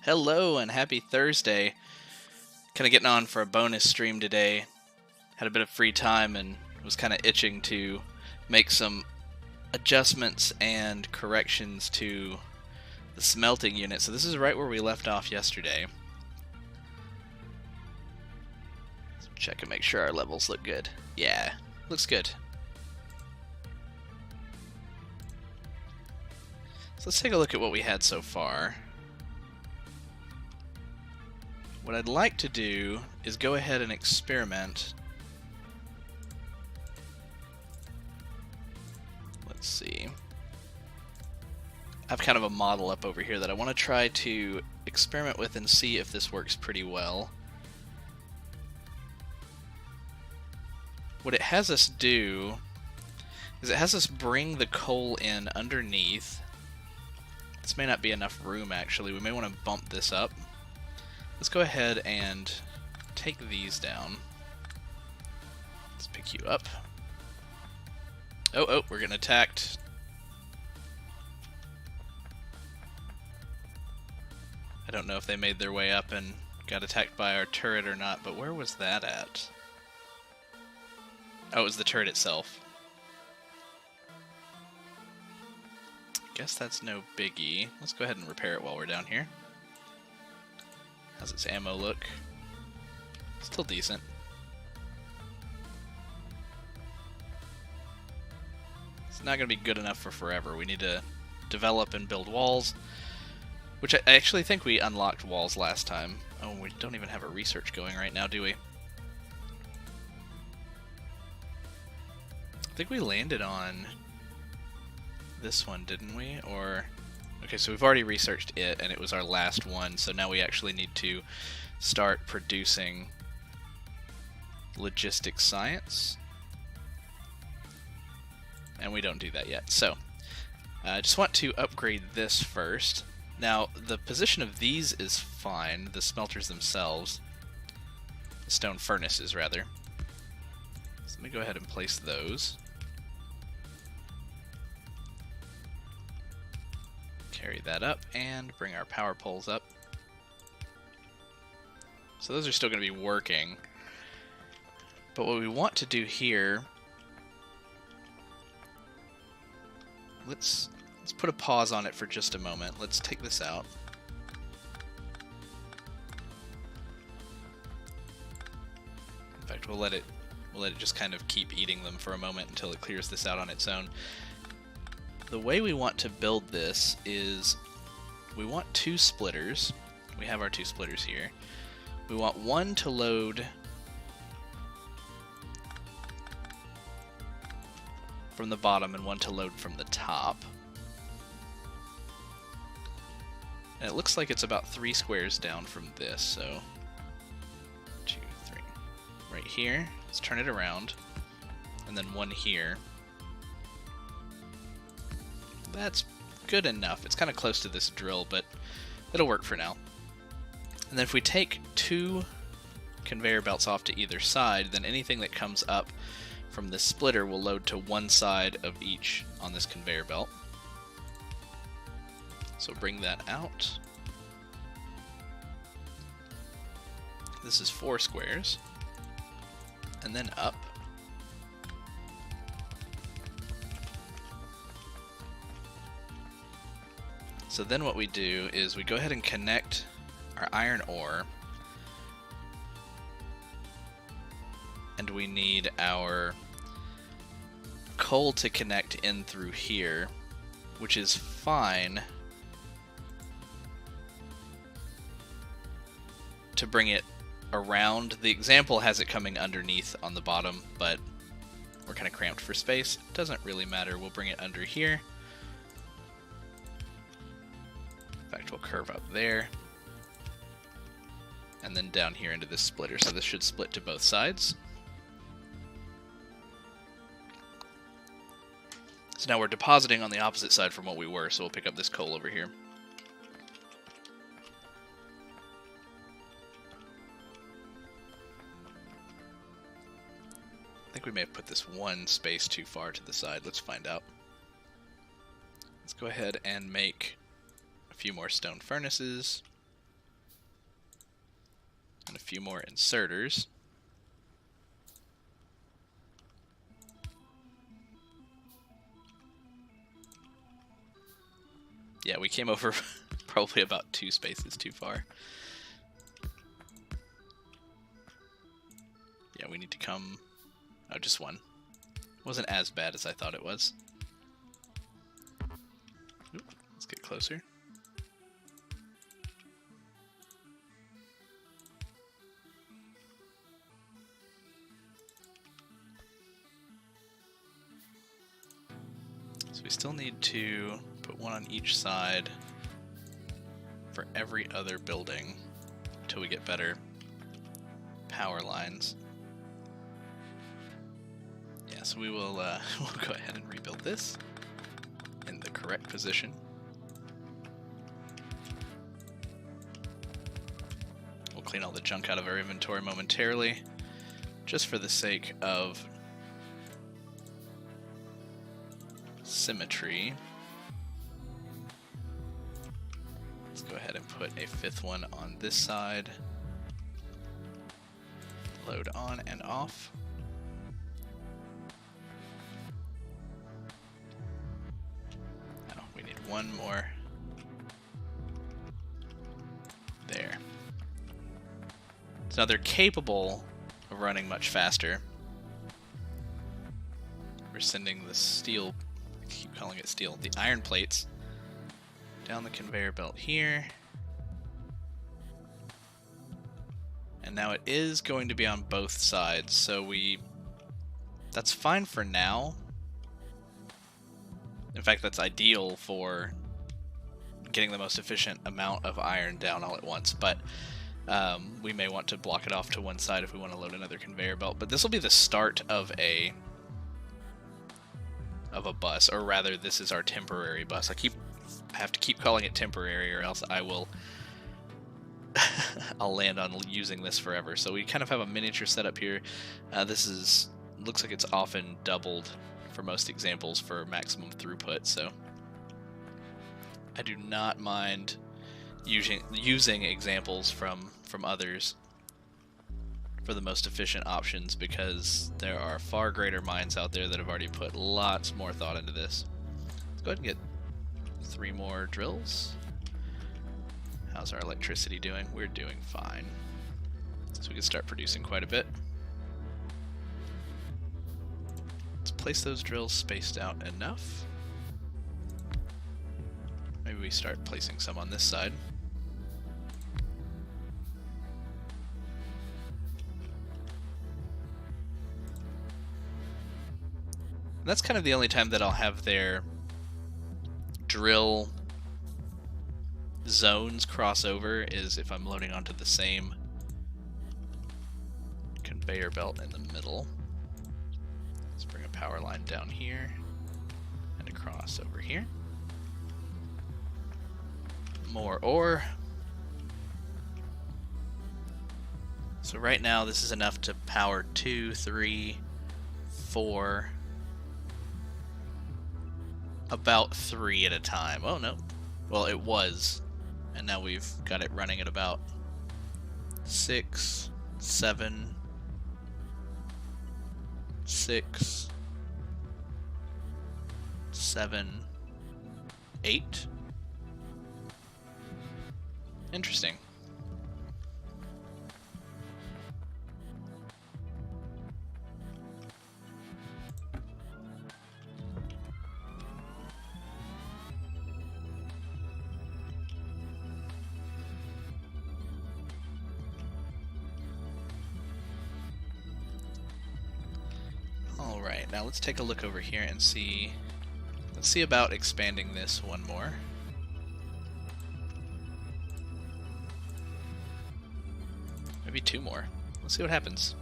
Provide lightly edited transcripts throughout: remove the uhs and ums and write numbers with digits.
Hello and happy Thursday. Kind of getting on for a bonus stream today. Had a bit of free time and was kind of itching to make some adjustments and corrections to the smelting unit. So this is right where we left off yesterday. Let's check and make sure our levels look good. Yeah, looks good. So let's take a look at what we had so far. What I'd like to do is go ahead and experiment. Let's see. I have kind of a model up over here that I want to try to experiment with and see if this works pretty well. What it has us do is it has us bring the coal in underneath. This may not be enough room actually. We may want to bump this up. Let's go ahead and take these down. Let's pick you up. Oh, we're getting attacked. I don't know if they made their way up and got attacked by our turret or not, but where was that at? Oh, it was the turret itself. Guess that's no biggie. Let's go ahead and repair it while we're down here. How's its ammo look? Still decent. It's not going to be good enough for forever. We need to develop and build walls, which I actually think we unlocked walls last time. Oh, we don't even have a research going right now, do we? I think we landed on this one, didn't we? Or... Okay, so we've already researched it, and it was our last one, so now we actually need to start producing logistics science. And we don't do that yet. So, I just want to upgrade this first. Now, the position of these is fine, the smelters themselves. The stone furnaces, rather. So let me go ahead and place those. Carry that up and bring our power poles up. So those are still going to be working. But what we want to do here, let's put a pause on it for just a moment. Let's take this out. In fact, we'll let it just kind of keep eating them for a moment until it clears this out on its own. The way we want to build this is we want two splitters. We have our two splitters here. We want one to load from the bottom and one to load from the top. And it looks like it's about 3 squares down from this, so 2, 3. Right here, let's turn it around, and then one here. That's good enough. It's kind of close to this drill, but it'll work for now. And then if we take 2 conveyor belts off to either side, then anything that comes up from this splitter will load to one side of each on this conveyor belt. So bring that out. This is 4 squares. And then up. So then what we do is we go ahead and connect our iron ore, and we need our coal to connect in through here, which is fine to bring it around. The example has it coming underneath on the bottom, but we're kind of cramped for space. It doesn't really matter. We'll bring it under here. In fact, we'll curve up there, and then down here into this splitter, so this should split to both sides. So now we're depositing on the opposite side from what we were, so we'll pick up this coal over here. I think we may have put this one space too far to the side. Let's find out. Let's go ahead and make a few more stone furnaces. And a few more inserters. Yeah, we came over probably about 2 spaces too far. Yeah, we need to come... Oh, just 1. Wasn't as bad as I thought it was. Oop, let's get closer. So we still need to put 1 on each side for every other building until we get better power lines. Yeah, so we will we'll go ahead and rebuild this in the correct position. We'll clean all the junk out of our inventory momentarily, just for the sake of symmetry. Let's go ahead and put a 5th one on this side. Load on and off. Now we need 1 more. There. So now they're capable of running much faster. We're sending the steel, I keep calling it steel, the iron plates down the conveyor belt here. And now it is going to be on both sides, so that's fine for now. In fact, that's ideal for getting the most efficient amount of iron down all at once, but we may want to block it off to one side if we want to load another conveyor belt. But this will be the start of a bus, or rather, this is our temporary bus. I have to keep calling it temporary, or else I will I'll land on using this forever. So we kind of have a miniature setup here. This looks like it's often doubled for most examples for maximum throughput, so I do not mind using examples from others for the most efficient options, because there are far greater minds out there that have already put lots more thought into this. Let's go ahead and get 3 more drills. How's our electricity doing? We're doing fine. So we can start producing quite a bit. Let's place those drills spaced out enough. Maybe we start placing some on this side. And that's kind of the only time that I'll have their drill zones cross over, is if I'm loading onto the same conveyor belt in the middle. Let's bring a power line down here and across over here. More ore. So right now this is enough to power 2, 3, 4, about 3 at a time. Oh no. Well, it was. And now we've got it running at about 6, 7, 6, 7, 8. Interesting. Alright, now let's take a look over here and see. Let's see about expanding this 1 more. Maybe 2 more. Let's see what happens.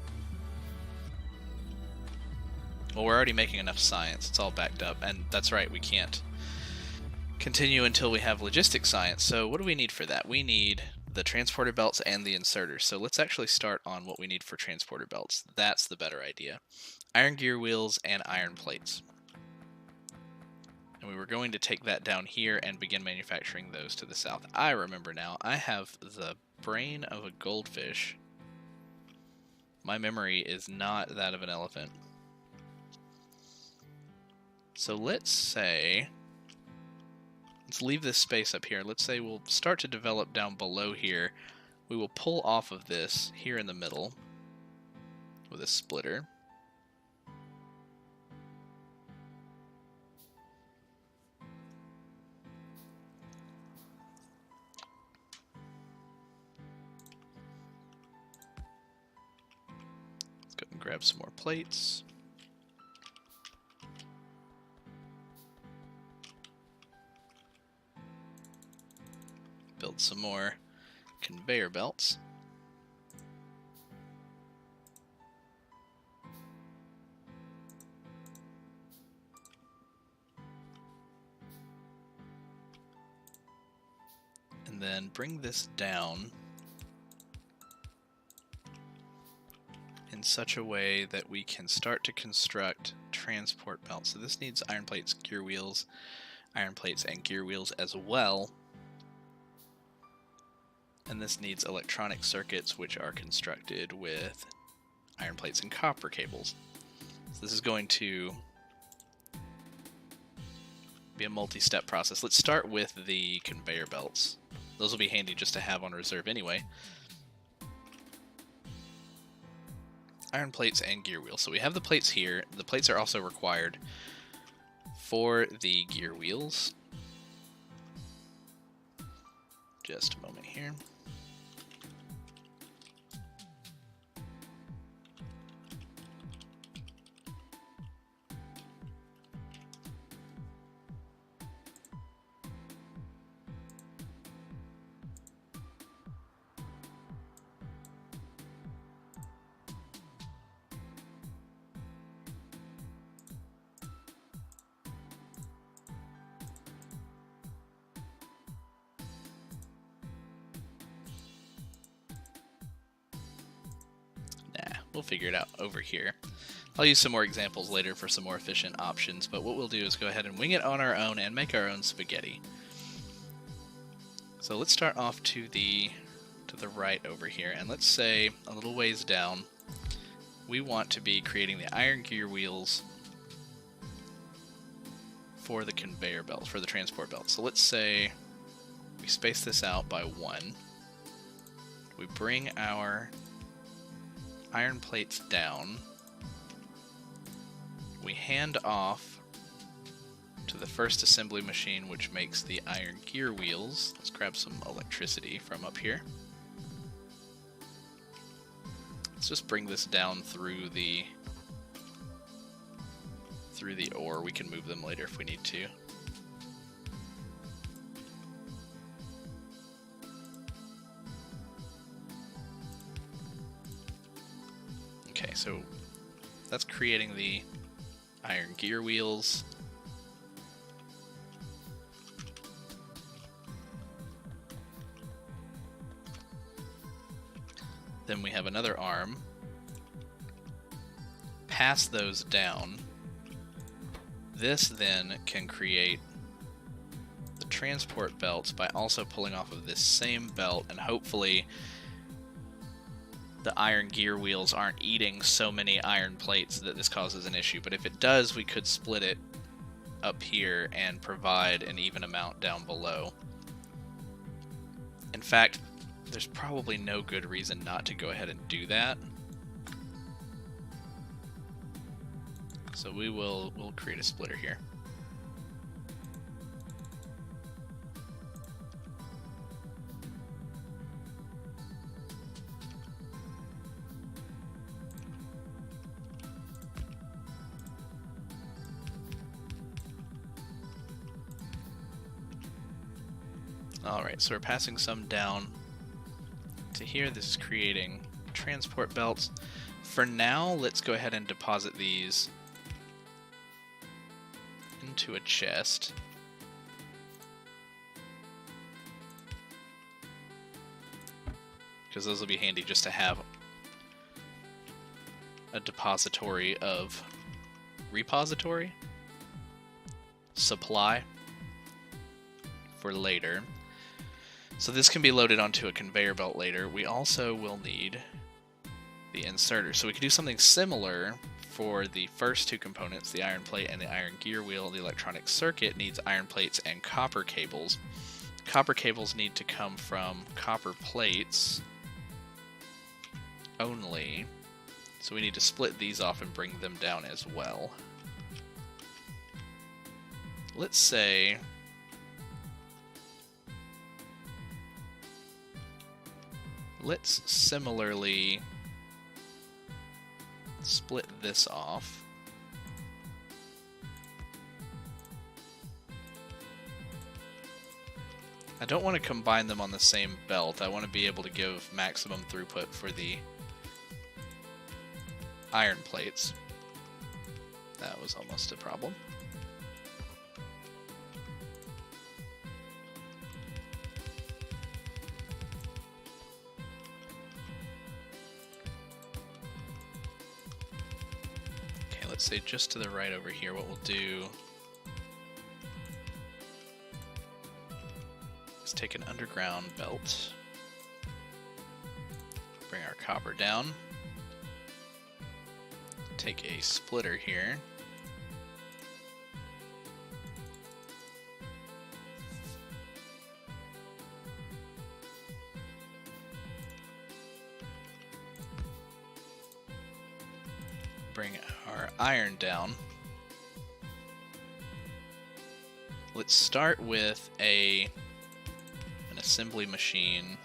Well, we're already making enough science. It's all backed up. And that's right, we can't continue until we have logistic science. So what do we need for that? We need the transporter belts and the inserters. So let's actually start on what we need for transporter belts. That's the better idea. Iron gear wheels and iron plates. And we were going to take that down here and begin manufacturing those to the south. I remember now, I have the brain of a goldfish My memory is not that of an elephant. So let's leave this space up here. Let's say we'll start to develop down below here. We will pull off of this here in the middle with a splitter. Let's go and grab some more plates. Build some more conveyor belts. And then bring this down in such a way that we can start to construct transport belts. So this needs iron plates, gear wheels, iron plates, and gear wheels as well. And this needs electronic circuits, which are constructed with iron plates and copper cables. So this is going to be a multi-step process. Let's start with the conveyor belts. Those will be handy just to have on reserve anyway. Iron plates and gear wheels. So we have the plates here. The plates are also required for the gear wheels. Just a moment here. We'll figure it out over here. I'll use some more examples later for some more efficient options, but what we'll do is go ahead and wing it on our own and make our own spaghetti. So let's start off to the right over here, and let's say a little ways down, we want to be creating the iron gear wheels for the conveyor belt, for the transport belt. So let's say we space this out by 1. We bring our iron plates down. We hand off to the first assembly machine, which makes the iron gear wheels. Let's grab some electricity from up here. Let's just bring this down through the ore. We can move them later if we need to. Okay, so that's creating the iron gear wheels. Then we have another arm. Pass those down. This then can create the transport belts by also pulling off of this same belt, and hopefully the iron gear wheels aren't eating so many iron plates that this causes an issue. But if it does, we could split it up here and provide an even amount down below. In fact, there's probably no good reason not to go ahead and do that. So we'll create a splitter here. Alright, so we're passing some down to here. This is creating transport belts. For now, let's go ahead and deposit these into a chest. Because those will be handy just to have a depository of supply for later. So this can be loaded onto a conveyor belt later. We also will need the inserter. So we could do something similar for the first two components, the iron plate and the iron gear wheel. The electronic circuit needs iron plates and copper cables. Copper cables need to come from copper plates only. So we need to split these off and bring them down as well. Let's say let's similarly split this off. I don't want to combine them on the same belt. I want to be able to give maximum throughput for the iron plates. That was almost a problem. Okay, let's say just to the right over here, what we'll do is take an underground belt, bring our copper down, take a splitter here, bring our iron down. Let's start with an assembly machine.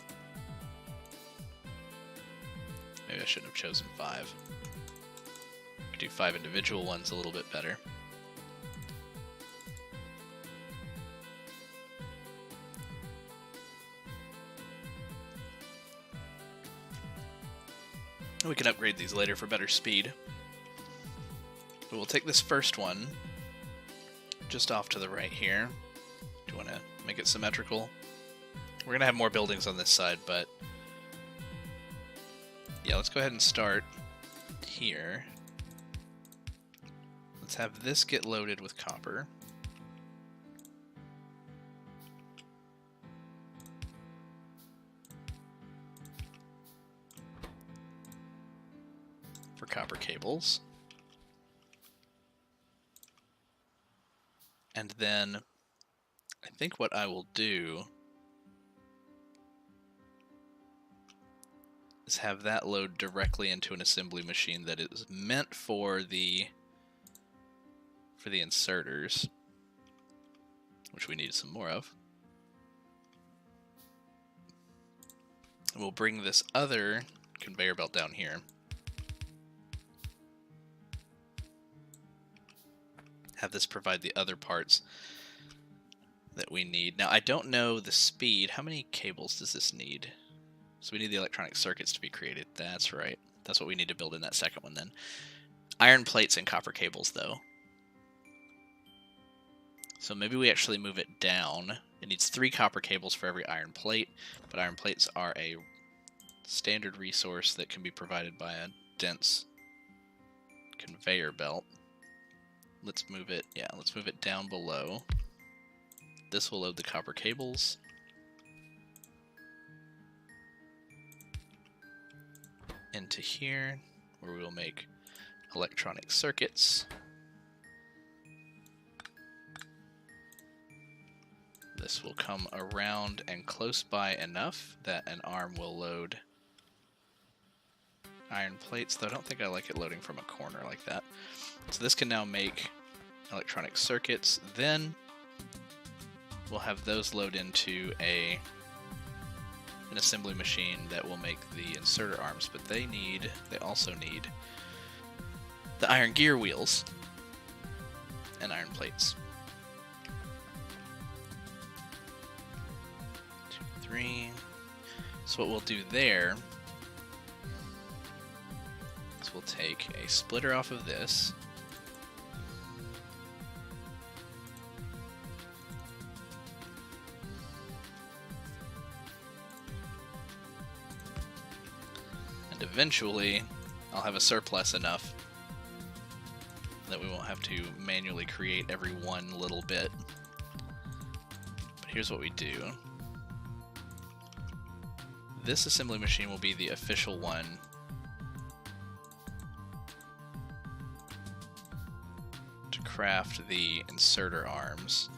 Maybe I shouldn't have chosen 5. Could do 5 individual ones a little bit better. We can upgrade these later for better speed. But we'll take this first one just off to the right here. Do you want to make it symmetrical? We're going to have more buildings on this side, but yeah, let's go ahead and start here. Let's have this get loaded with copper. For copper cables. And then I think what I will do is have that load directly into an assembly machine that is meant for the inserters, which we need some more of. And we'll bring this other conveyor belt down here. Have this provide the other parts that we need. Now, I don't know the speed. How many cables does this need? So we need the electronic circuits to be created. That's right. That's what we need to build in that second one then. Iron plates and copper cables, though. So maybe we actually move it down. It needs 3 copper cables for every iron plate, but iron plates are a standard resource that can be provided by a dense conveyor belt. Let's move it, yeah, let's move it down below. This will load the copper cables. Into here, where we will make electronic circuits. This will come around and close by enough that an arm will load iron plates, though I don't think I like it loading from a corner like that. So this can now make electronic circuits. Then we'll have those load into an assembly machine that will make the inserter arms, but they also need the iron gear wheels and iron plates. 2, 3. So what we'll do there is we'll take a splitter off of this. And eventually I'll have a surplus enough that we won't have to manually create every one little bit. But here's what we do. This assembly machine will be the official one craft the inserter arms.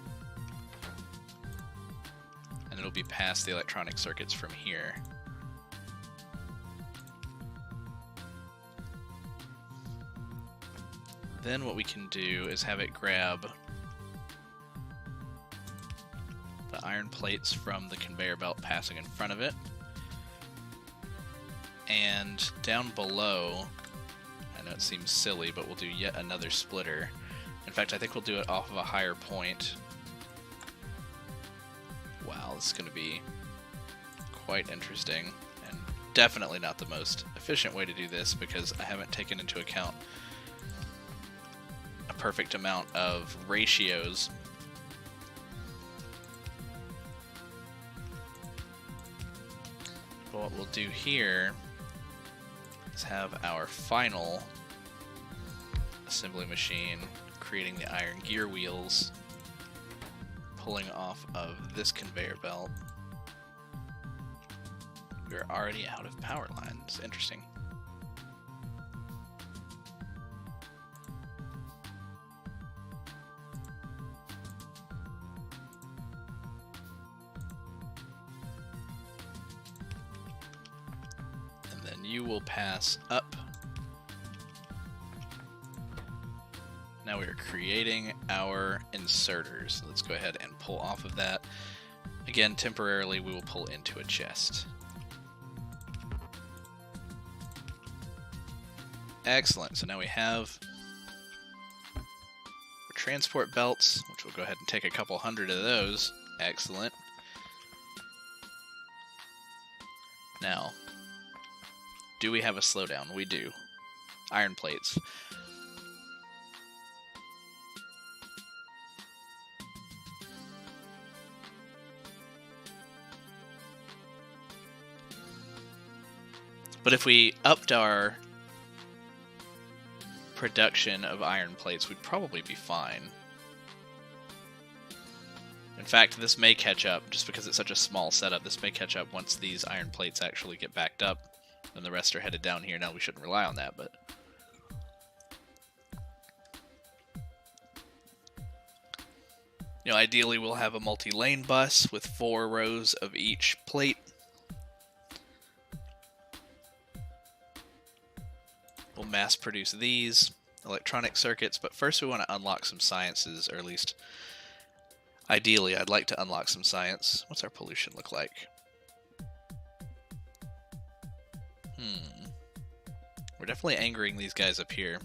And it'll be past the electronic circuits from here. Then what we can do is have it grab the iron plates from the conveyor belt passing in front of it. And down below, I know it seems silly, but we'll do yet another splitter. In fact, I think we'll do it off of a higher point. Wow, this is going to be quite interesting, and definitely not the most efficient way to do this because I haven't taken into account a perfect amount of ratios. But what we'll do here is have our final assembly machine creating the iron gear wheels pulling off of this conveyor belt. We're already out of power lines. Interesting. And then you will pass up. Now we are creating our inserters. Let's go ahead and pull off of that. Again, temporarily we will pull into a chest. Excellent. So now we have our transport belts, which we'll go ahead and take a couple hundred of those. Excellent. Now, do we have a slowdown? We do. Iron plates. But if we upped our production of iron plates, we'd probably be fine. In fact, this may catch up, just because it's such a small setup, this may catch up once these iron plates actually get backed up, and the rest are headed down here. Now, we shouldn't rely on that, but... You know, ideally we'll have a multi-lane bus with 4 rows of each plate. We'll mass produce these electronic circuits, but first we want to unlock some sciences, or at least ideally I'd like to unlock some science. What's our pollution look like? We're definitely angering these guys up here.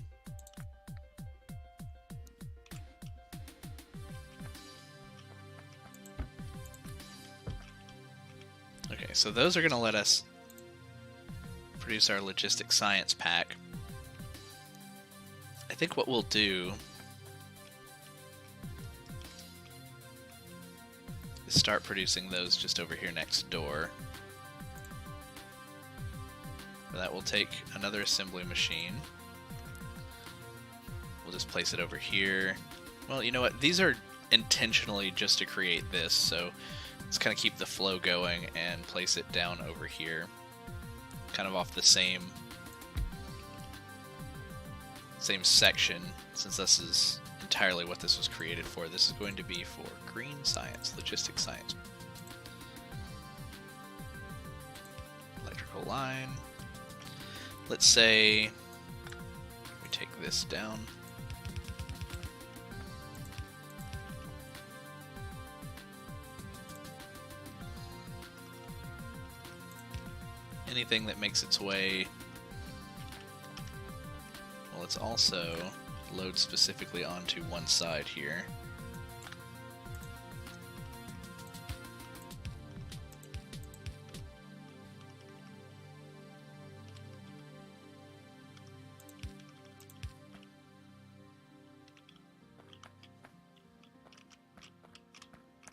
Okay, so those are going to let us produce our logistic science pack. I think what we'll do is start producing those just over here next door. That will take another assembly machine. We'll just place it over here. Well, you know what? These are intentionally just to create this, so let's kind of keep the flow going and place it down over here. Kind of off the same section, since this is entirely what this was created for. This is going to be for green science, logistic science. Electrical line. Let's say we take this down. Anything that makes its way. Well, let's also load specifically onto one side here.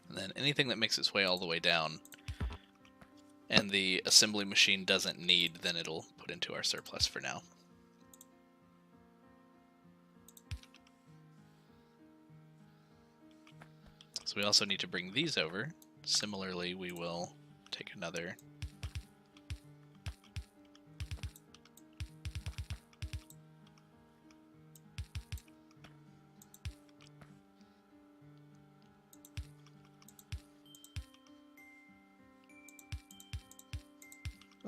And then anything that makes its way all the way down and the assembly machine doesn't need, then it'll put into our surplus for now. So we also need to bring these over. Similarly, we will take another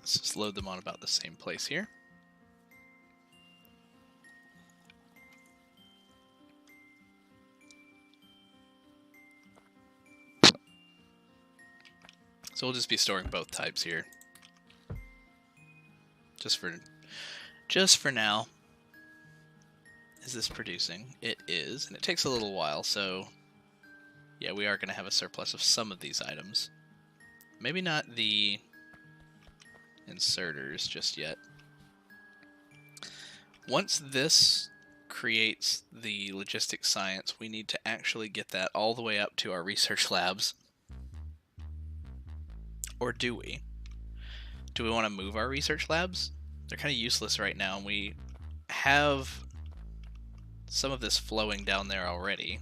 Let's just load them on about the same place here. So we'll just be storing both types here. Just for now. Is this producing? It is, and it takes a little while, so yeah, we are going to have a surplus of some of these items. Maybe not the inserters just yet. Once this creates the logistics science, we need to actually get that all the way up to our research labs. Or do we? Do we want to move our research labs? They're kind of useless right now, and we have some of this flowing down there already.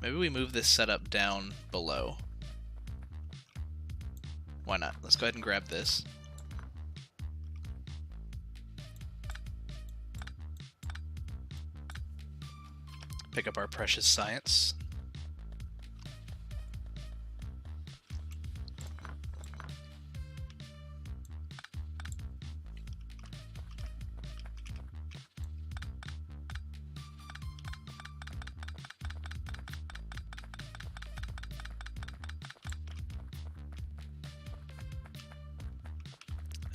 Maybe we move this setup down below. Why not? Let's go ahead and grab this. Pick up our precious science.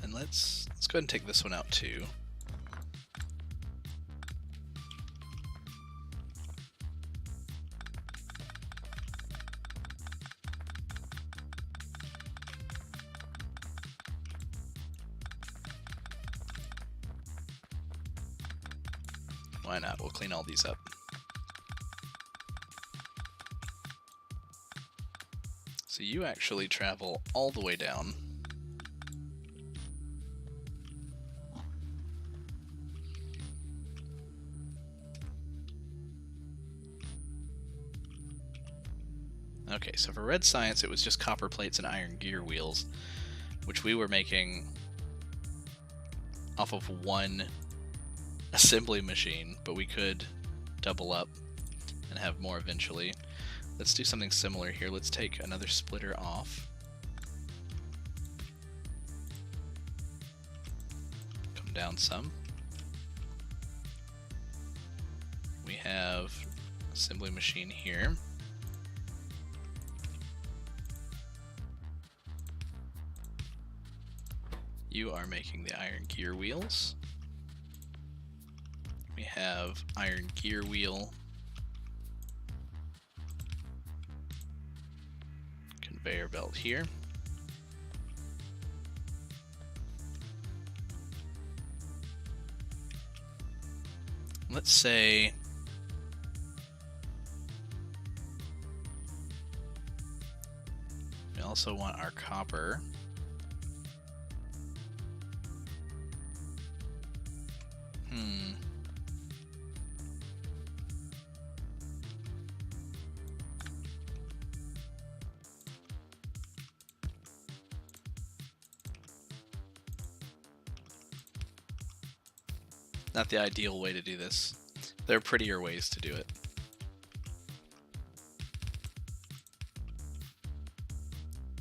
And let's go ahead and take this one out too. Why not? We'll clean all these up. So you actually travel all the way down. Okay, so for red science, it was just copper plates and iron gear wheels, which we were making off of one assembly machine, but we could double up and have more eventually. Let's do something similar here. Let's take another splitter off. Come down some. We have assembly machine here. You are making the iron gear wheels. We have iron gear wheel. Conveyor belt here. Let's say we also want our copper. Not the ideal way to do this. There are prettier ways to do it.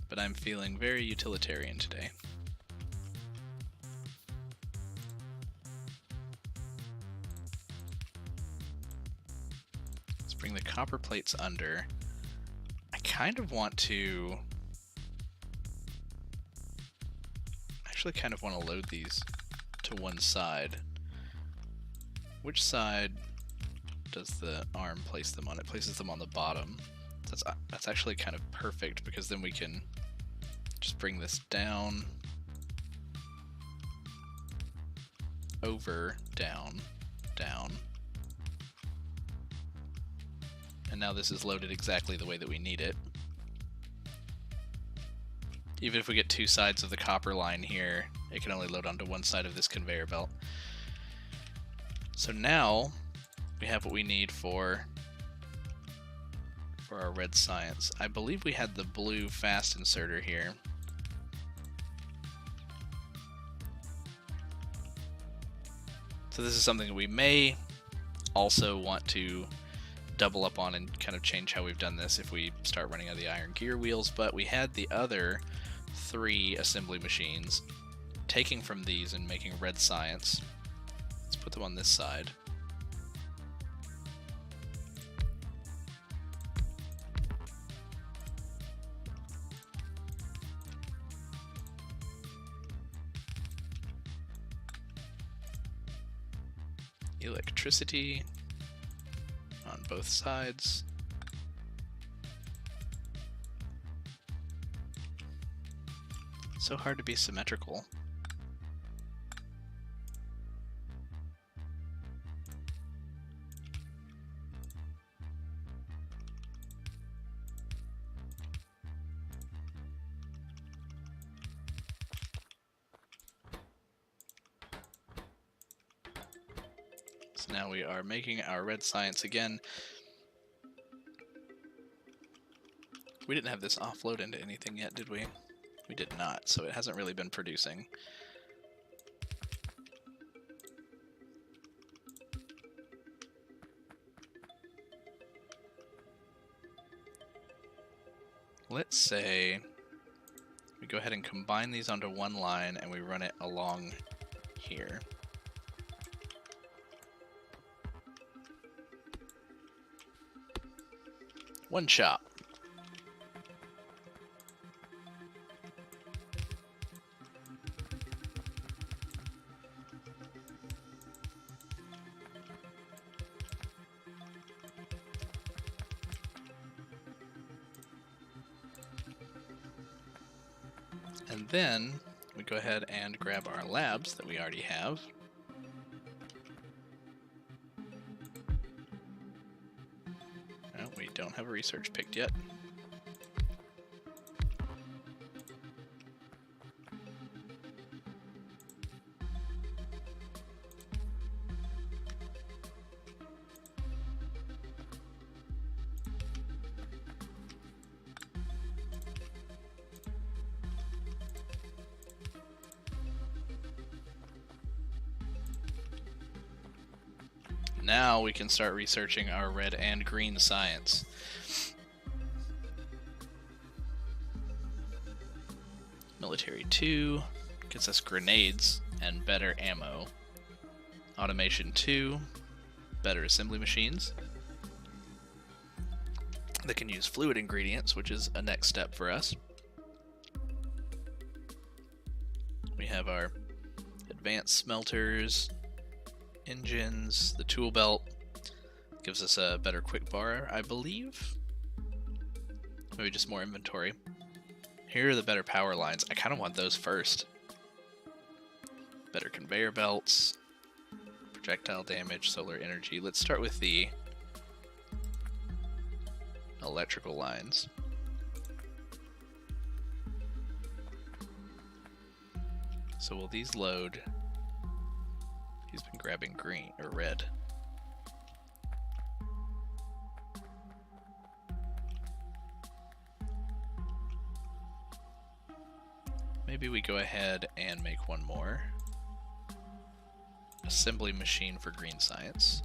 But I'm feeling very utilitarian today. Let's bring the copper plates under. I kind of want to... actually kind of want to load these to one side. Which side does the arm place them on? It places them on the bottom. That's actually kind of perfect, because then we can just bring this down, over, down, down. And now this is loaded exactly the way that we need it. Even if we get two sides of the copper line here, it can only load onto one side of this conveyor belt. So now we have what we need for our red science. I believe we had the blue fast inserter here. So this is something that we may also want to double up on and kind of change how we've done this if we start running out of the iron gear wheels, but we had the other 3 assembly machines, taking from these and making red science. Let's put them on this side. Electricity on both sides. So hard to be symmetrical. So now we are making our red science again. We didn't have this offload into anything yet, did we? We did not, so it hasn't really been producing. Let's say we go ahead and combine these onto one line and we run it along here. One shot. And then we go ahead and grab our labs that we already have. No, we don't have a research picked yet. Now we can start researching our red and green science. Military 2 gets us grenades and better ammo. Automation 2, better assembly machines that can use fluid ingredients, which is a next step for us. We have our advanced smelters, engines, the tool belt gives us a better quick bar, I believe. Maybe just more inventory. Here are the better power lines. I kind of want those first. Better conveyor belts, projectile damage, solar energy. Let's start with the electrical lines. So will these load? He's been grabbing green or red. Maybe we go ahead and make one more. Assembly machine for green science.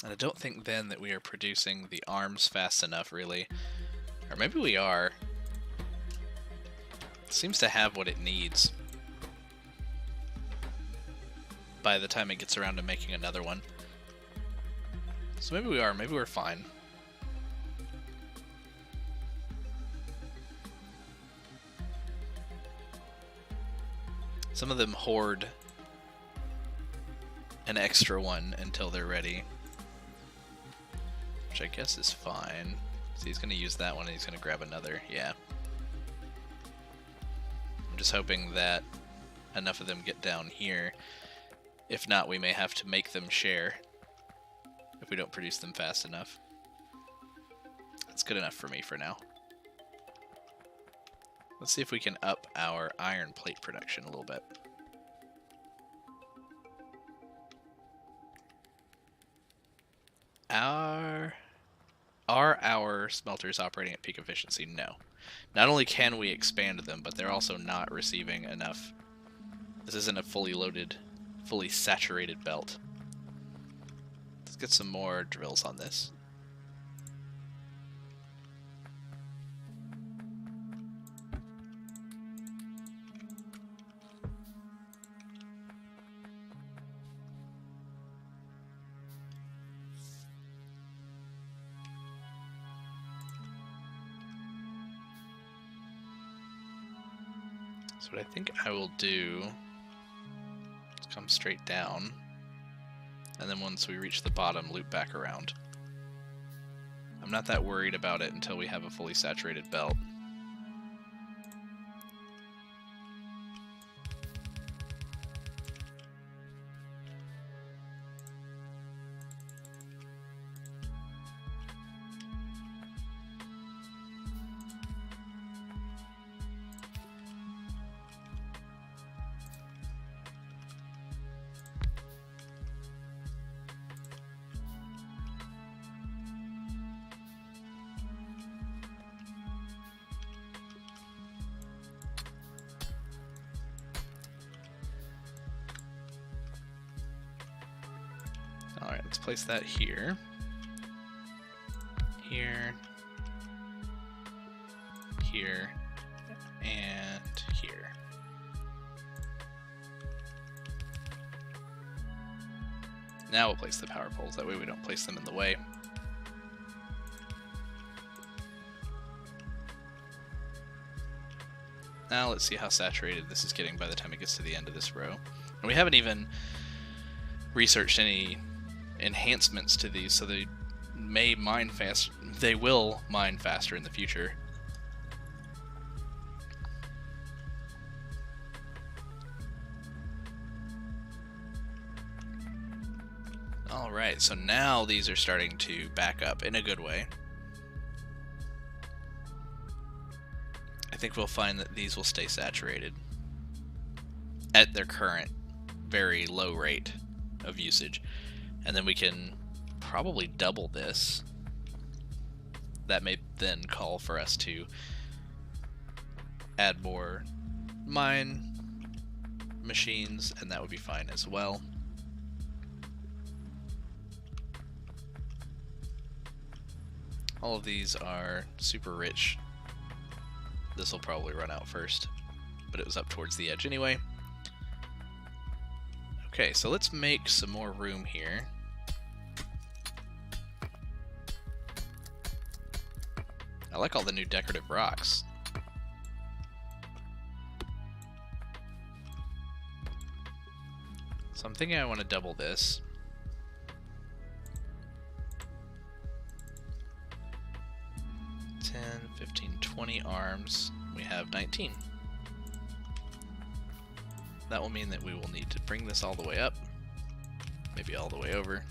And I don't think then that we are producing the arms fast enough, really. Or maybe we are. It seems to have what it needs by the time it gets around to making another one. So maybe we are. Maybe we're fine. Some of them hoard an extra one until they're ready, which I guess is fine. So he's going to use that one and he's going to grab another. Yeah. I'm just hoping that enough of them get down here. If not, we may have to make them share if we don't produce them fast enough. That's good enough for me for now. Let's see if we can up our iron plate production a little bit. Are our smelters operating at peak efficiency? No. Not only can we expand them, but they're also not receiving enough. This isn't a fully loaded, fully saturated belt. Let's get some more drills on this. So what I think I will do is come straight down, and then once we reach the bottom, loop back around. I'm not that worried about it until we have a fully saturated belt. Alright, let's place that here. Here. Here. And here. Now we'll place the power poles, that way we don't place them in the way. Now let's see how saturated this is getting by the time it gets to the end of this row. And we haven't even researched any enhancements to these, so they may mine fast. They will mine faster in the future. Alright, so now these are starting to back up in a good way. I think we'll find that these will stay saturated at their current very low rate of usage. And then we can probably double this. That may then call for us to add more mine machines, and that would be fine as well. All of these are super rich. This will probably run out first, but it was up towards the edge anyway. Okay, so let's make some more room here. I like all the new decorative rocks. So I'm thinking I want to double this. 10, 15, 20 arms. We have 19. That will mean that we will need to bring this all the way up. Maybe all the way over.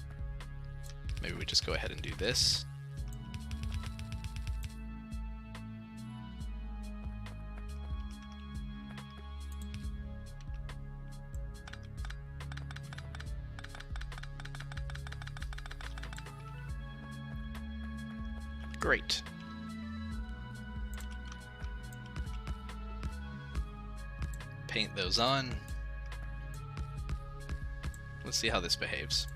Maybe we just go ahead and do this. Great. Paint those on. Let's see how this behaves.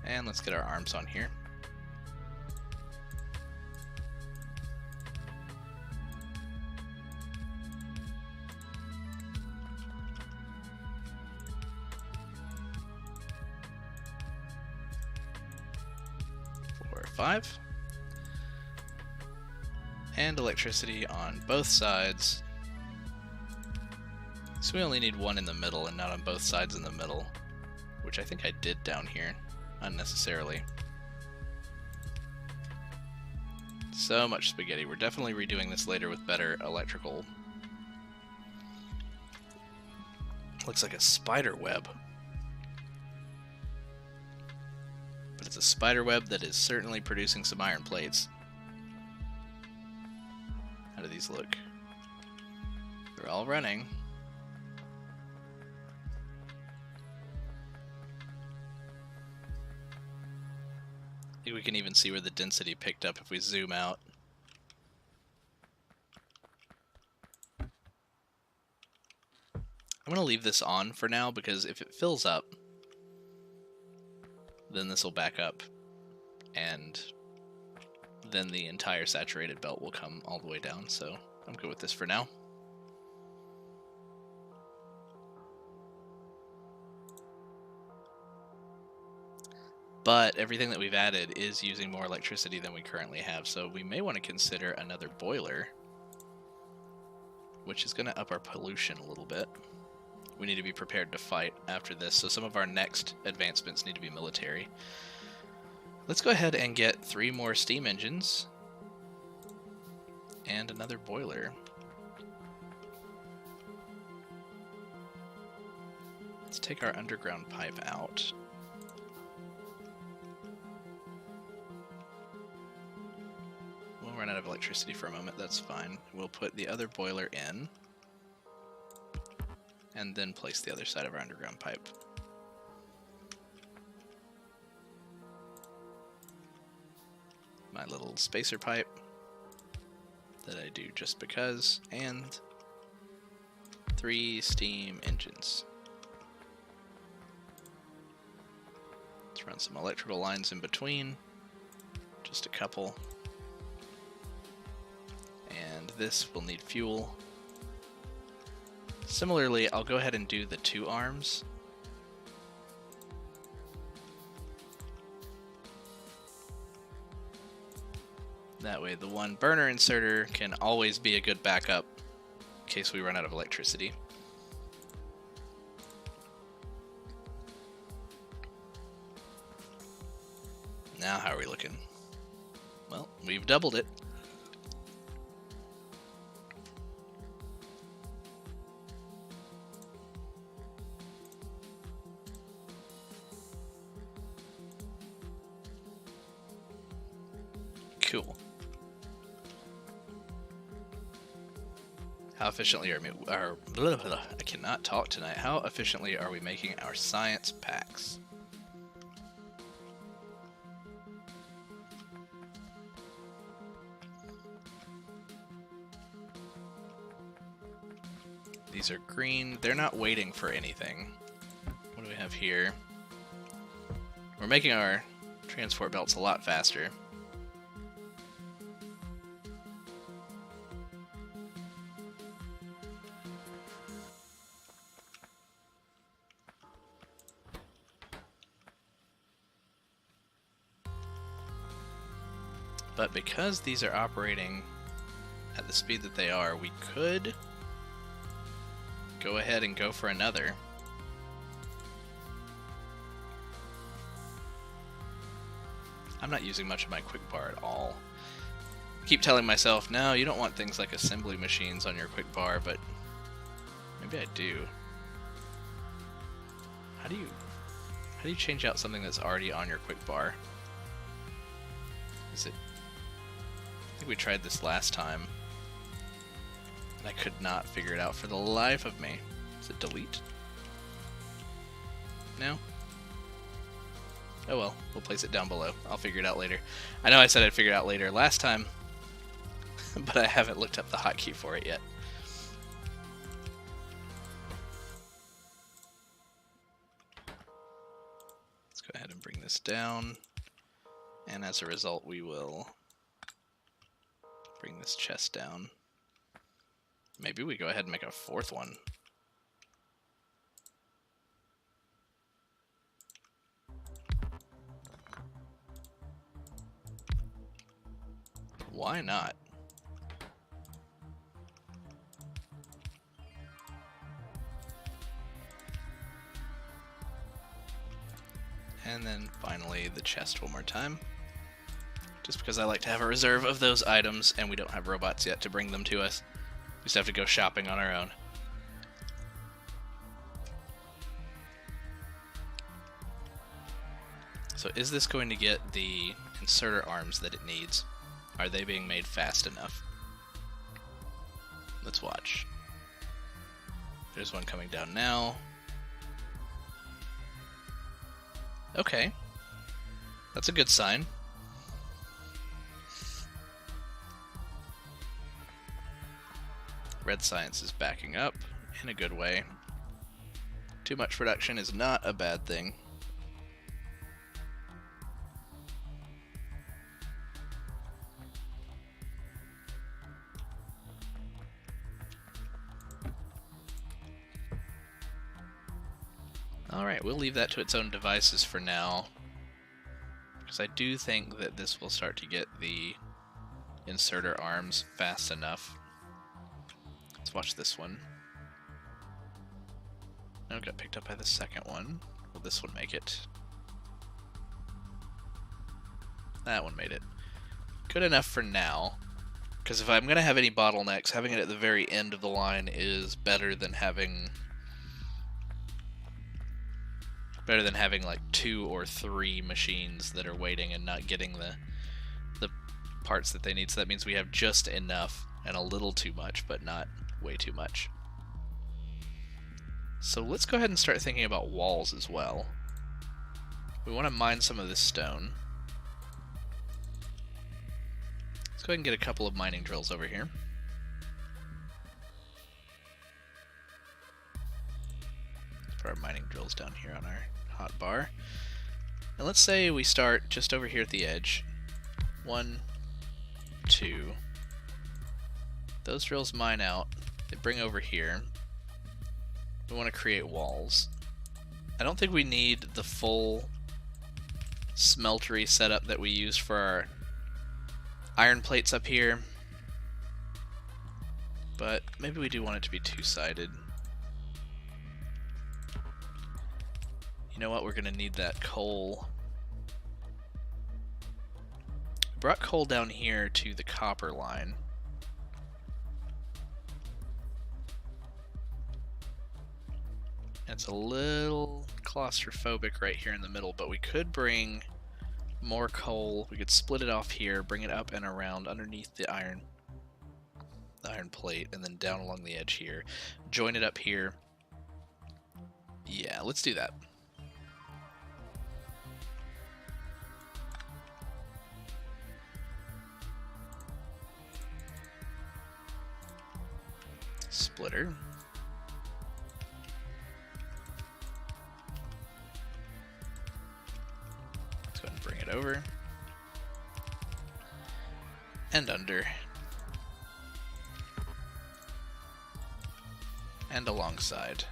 And let's get our arms on here. Five. And electricity on both sides. So we only need one in the middle and not on both sides in the middle, which I think I did down here unnecessarily. So much spaghetti. We're definitely redoing this later with better electrical. Looks like a spider web. But it's a spider web that is certainly producing some iron plates. How do these look? They're all running. I think we can even see where the density picked up if we zoom out. I'm going to leave this on for now because if it fills up, then this will back up, and then the entire saturated belt will come all the way down, so I'm good with this for now. But everything that we've added is using more electricity than we currently have, so we may want to consider another boiler, which is going to up our pollution a little bit. We need to be prepared to fight after this, so some of our next advancements need to be military. Let's go ahead and get 3 more steam engines and another boiler. Let's take our underground pipe out. We'll run out of electricity for a moment, that's fine. We'll put the other boiler in, and then place the other side of our underground pipe. My little spacer pipe that I do just because, and 3 steam engines. Let's run some electrical lines in between, just a couple. And this will need fuel. Similarly, I'll go ahead and do the 2 arms. That way the 1 burner inserter can always be a good backup in case we run out of electricity. Now how are we looking? Well, we've doubled it. Cool. How efficiently I cannot talk tonight. How efficiently are we making our science packs? These are green. They're not waiting for anything. What do we have here? We're making our transport belts a lot faster. But because these are operating at the speed that they are, we could go ahead and go for another. I'm not using much of my quick bar at all. I keep telling myself, no, you don't want things like assembly machines on your quick bar, but maybe I do. How do you change out something that's already on your quick bar? Is it... I think we tried this last time, and I could not figure it out for the life of me. Is it delete? No? Oh well, we'll place it down below. I'll figure it out later. I know I said I'd figure it out later last time, but I haven't looked up the hotkey for it yet. Let's go ahead and bring this down, and as a result we will bring this chest down. Maybe we go ahead and make a 4th one. Why not? And then finally the chest one more time. Just because I like to have a reserve of those items, and we don't have robots yet to bring them to us. We just have to go shopping on our own. So is this going to get the inserter arms that it needs? Are they being made fast enough? Let's watch. There's one coming down now. Okay. That's a good sign. Red science is backing up in a good way. Too much production is not a bad thing. Alright, we'll leave that to its own devices for now, because I do think that this will start to get the inserter arms fast enough. Let's watch this one. No, got picked up by the second one. Will this one make it? That one made it. Good enough for now, because if I'm going to have any bottlenecks, having it at the very end of the line is better than having like 2 or 3 machines that are waiting and not getting the parts that they need. So that means we have just enough and a little too much, but not way too much. So let's go ahead and start thinking about walls as well. We want to mine some of this stone. Let's go ahead and get a couple of mining drills over here. Let's put our mining drills down here on our hot bar. And let's say we start just over here at the edge. 1, 2. Those drills mine out. They bring over here. We want to create walls. I don't think we need the full smeltery setup that we used for our iron plates up here, but maybe we do want it to be two-sided. You know what? We're going to need that coal. Brought coal down here to the copper line. It's a little claustrophobic right here in the middle, but we could bring more coal. We could split it off here, bring it up and around underneath the iron plate, and then down along the edge here. Join it up here. Yeah, let's do that. Splitter. Let's go ahead and bring it over. And under. And alongside.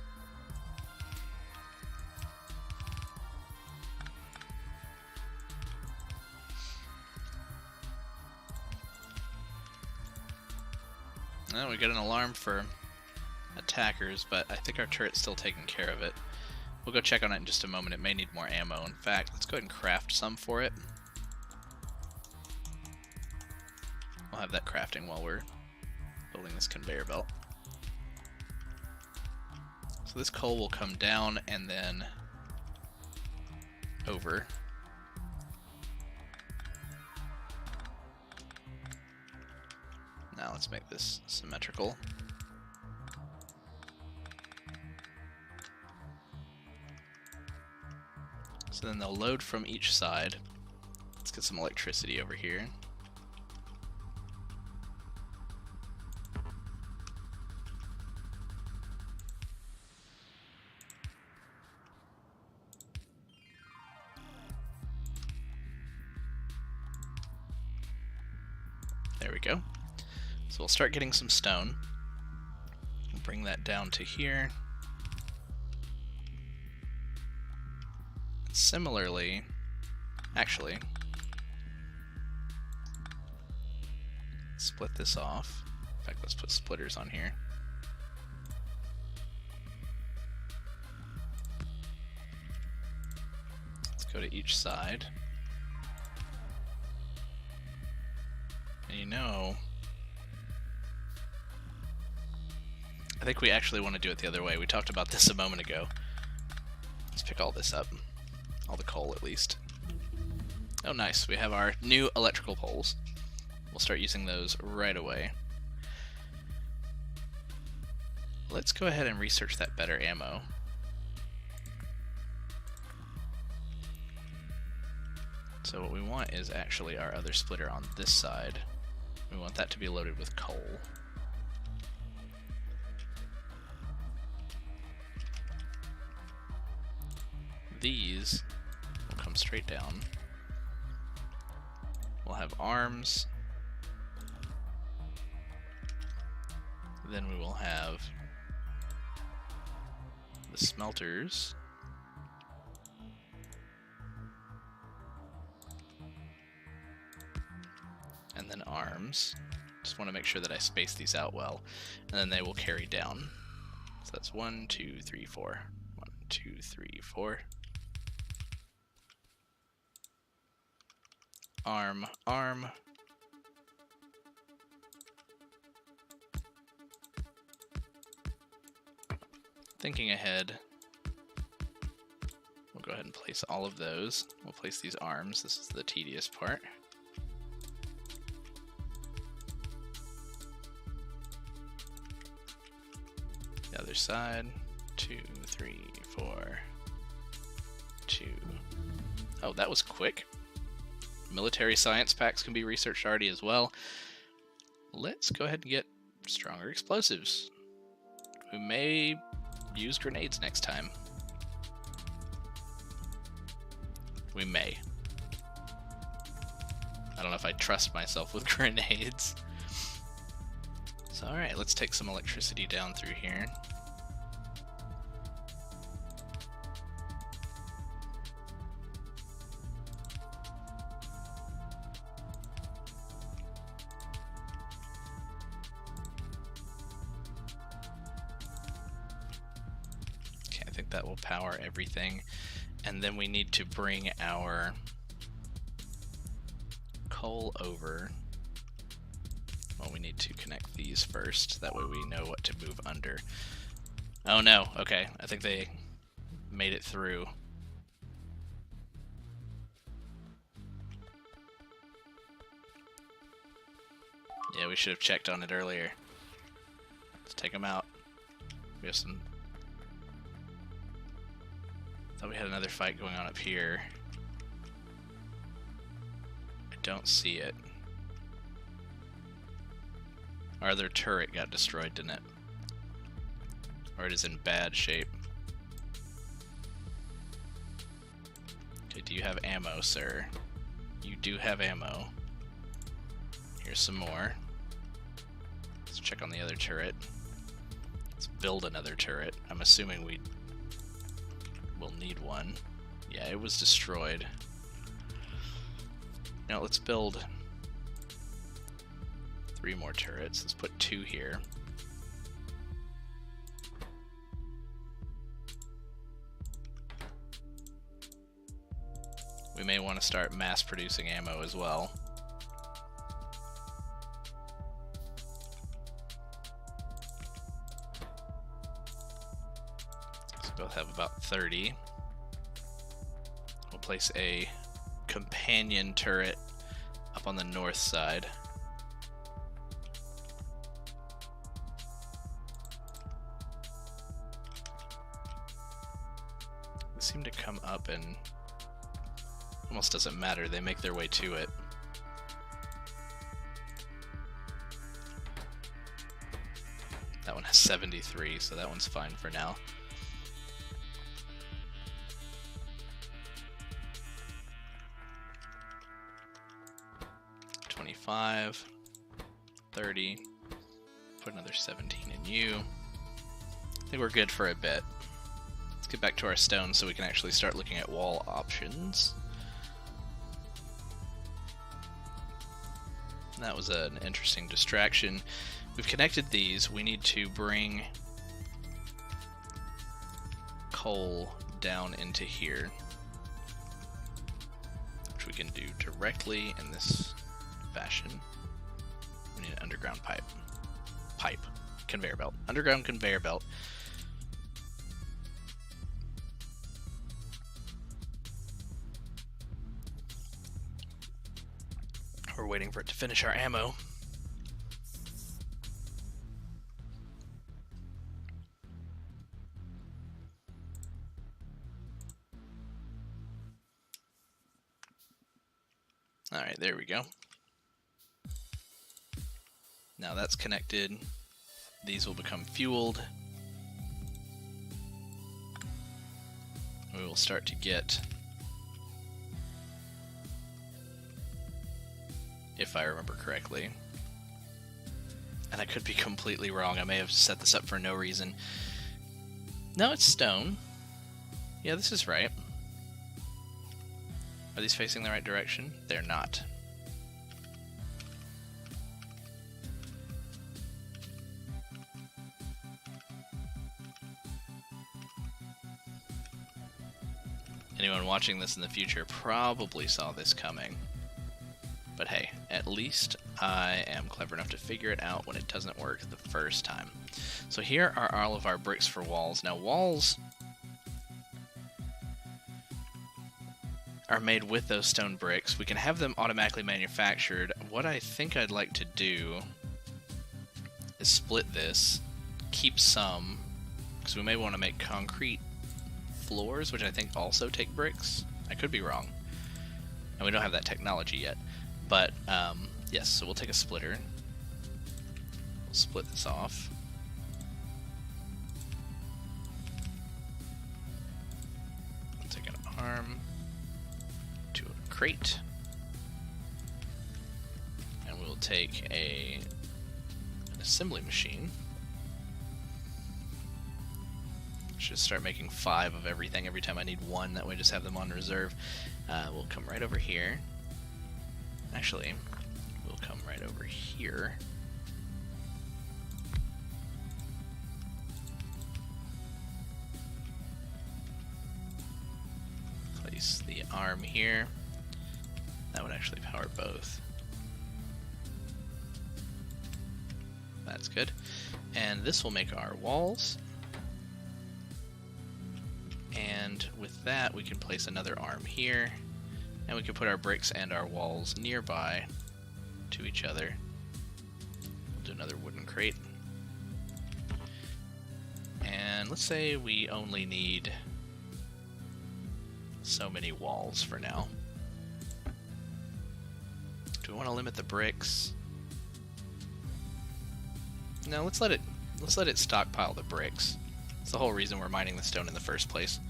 Well, we got an alarm for attackers, but I think our turret's still taking care of it. We'll go check on it in just a moment. It may need more ammo. In fact, let's go ahead and craft some for it. We'll have that crafting while we're building this conveyor belt. So this coal will come down and then over. Now let's make this symmetrical. So then they'll load from each side. Let's get some electricity over here. There we go. So we'll start getting some stone. We'll bring that down to here. Similarly, actually, split this off. In fact, let's put splitters on here. Let's go to each side. And you know, I think we actually want to do it the other way. We talked about this a moment ago. Let's pick all this up. All the coal, at least. Oh, nice. We have our new electrical poles. We'll start using those right away. Let's go ahead and research that better ammo. So what we want is actually our other splitter on this side. We want that to be loaded with coal. These will come straight down. We'll have arms. Then we will have the smelters. And then arms. Just want to make sure that I space these out well. And then they will carry down. So that's 1, 2, 3, 4. 1, 2, 3, 4. Arm, arm. Thinking ahead, we'll go ahead and place all of those. We'll place these arms. This is the tedious part. The other side. 2, 3, 4. 2. Oh, that was quick. Military science packs can be researched already as well. Let's go ahead and get stronger explosives. We may use grenades next time. We may. I don't know if I trust myself with grenades. So alright, let's take some electricity down through here. That will power everything, and then we need to bring our coal over. Well, we need to connect these first, that way we know what to move under. Oh no, okay, I think they made it through. Yeah, we should have checked on it earlier. Let's take them out. We have some... Thought we had another fight going on up here. I don't see it. Our other turret got destroyed, didn't it? Or it is in bad shape. Okay, do you have ammo, sir? You do have ammo. Here's some more. Let's check on the other turret. Let's build another turret. I'm assuming we'll need one. Yeah, it was destroyed. Now let's build 3 more turrets. Let's put 2 here. We may want to start mass producing ammo as well. So both have about 30. We'll place a companion turret up on the north side. They seem to come up and almost doesn't matter, they make their way to it. That one has 73, so that one's fine for now. $25, $30, put another 17 in you. I think we're good for a bit. Let's get back to our stone so we can actually start looking at wall options. That was an interesting distraction. We've connected these. We need to bring coal down into here, which we can do directly in this fashion. We need an underground conveyor belt, underground conveyor belt. We're waiting for it to finish our ammo. Alright, there we go. Now that's connected. These will become fueled. We will start to get, if I remember correctly, and I could be completely wrong, I may have set this up for no reason. No, it's stone. Yeah, this is right. Are these facing the right direction? They're not. Anyone watching this in the future probably saw this coming. But hey, at least I am clever enough to figure it out when it doesn't work the first time. So here are all of our bricks for walls. Now walls are made with those stone bricks. We can have them automatically manufactured. What I think I'd like to do is split this, keep some, because we may want to make concrete floors, which I think also take bricks. I could be wrong. And we don't have that technology yet. But, yes, so we'll take a splitter. We'll split this off. We'll take an arm to a crate. And we'll take an assembly machine. Should start making 5 of everything every time I need 1. That way I just have them on reserve. We'll come right over here. Actually, we'll come right over here. Place the arm here. That would actually power both. That's good. And this will make our walls. And with that, we can place another arm here. And we can put our bricks and our walls nearby to each other. We'll do another wooden crate. And let's say we only need so many walls for now. Do we want to limit the bricks? No, let's let it stockpile the bricks. It's the whole reason we're mining the stone in the first place.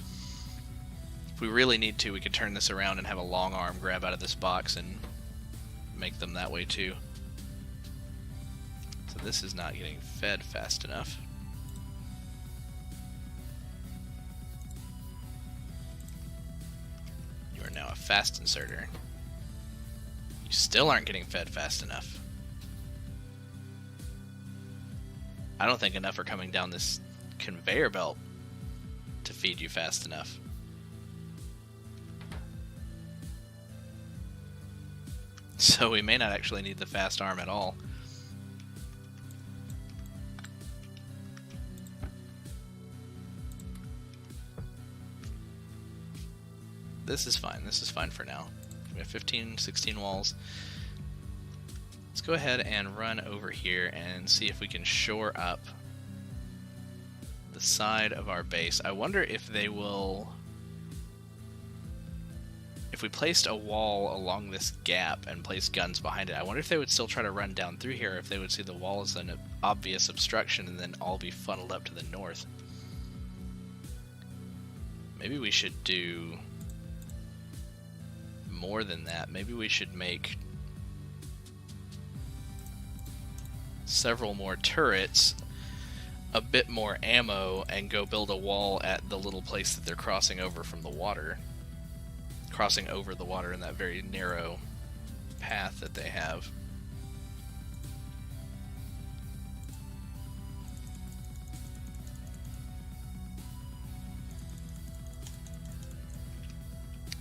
If we really need to, we could turn this around and have a long arm grab out of this box and make them that way too. So this is not getting fed fast enough. You are now a fast inserter. You still aren't getting fed fast enough. I don't think enough are coming down this conveyor belt to feed you fast enough. So we may not actually need the fast arm at all. This is fine. This is fine for now. We have 15, 16 walls. Let's go ahead and run over here and see if we can shore up the side of our base. I wonder if they will... If we placed a wall along this gap and placed guns behind it, I wonder if they would still try to run down through here, if they would see the wall as an obvious obstruction and then all be funneled up to the north. Maybe we should do more than that. Maybe we should make several more turrets, a bit more ammo, and go build a wall at the little place that they're crossing over from the water. Crossing over the water in that very narrow path that they have.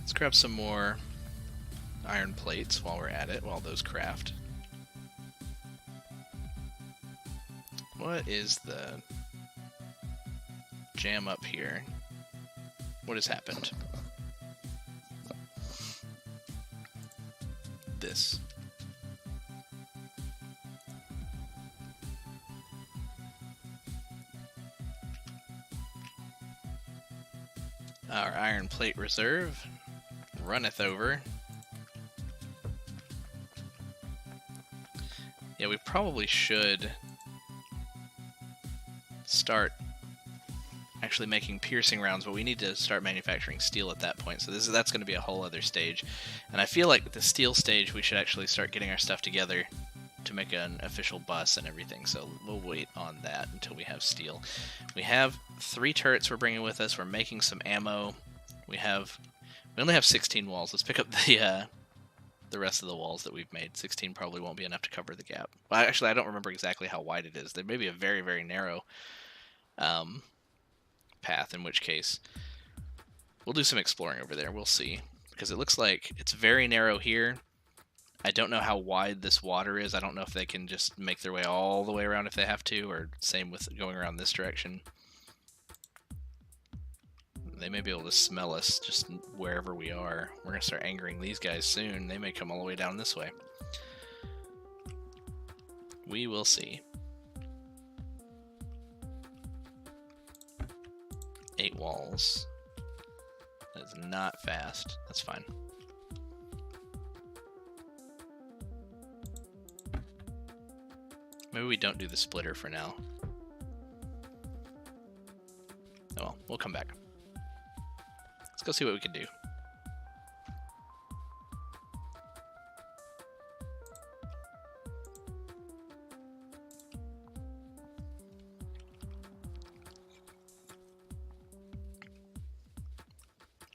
Let's grab some more iron plates while we're at it, while those craft. What is the jam up here? What has happened? This. Our iron plate reserve runneth over. Yeah, we probably should start actually making piercing rounds, but we need to start manufacturing steel at that point. So that's going to be a whole other stage. And I feel like with the steel stage, we should actually start getting our stuff together to make an official bus and everything. So we'll wait on that until we have steel. We have 3 turrets we're bringing with us. We're making some ammo. We only have 16 walls. Let's pick up the rest of the walls that we've made. 16 probably won't be enough to cover the gap. Well, actually, I don't remember exactly how wide it is. There may be a very, very narrow path, in which case we'll do some exploring over there. We'll see, because it looks like it's very narrow here. I don't know how wide this water is. I don't know if they can just make their way all the way around if they have to, or same with going around this direction. They may be able to smell us just wherever we are. We're going to start angering these guys soon. They may come all the way down this way. We will see. 8 walls. That is not fast. That's fine. Maybe we don't do the splitter for now. Oh well, we'll come back. Let's go see what we can do.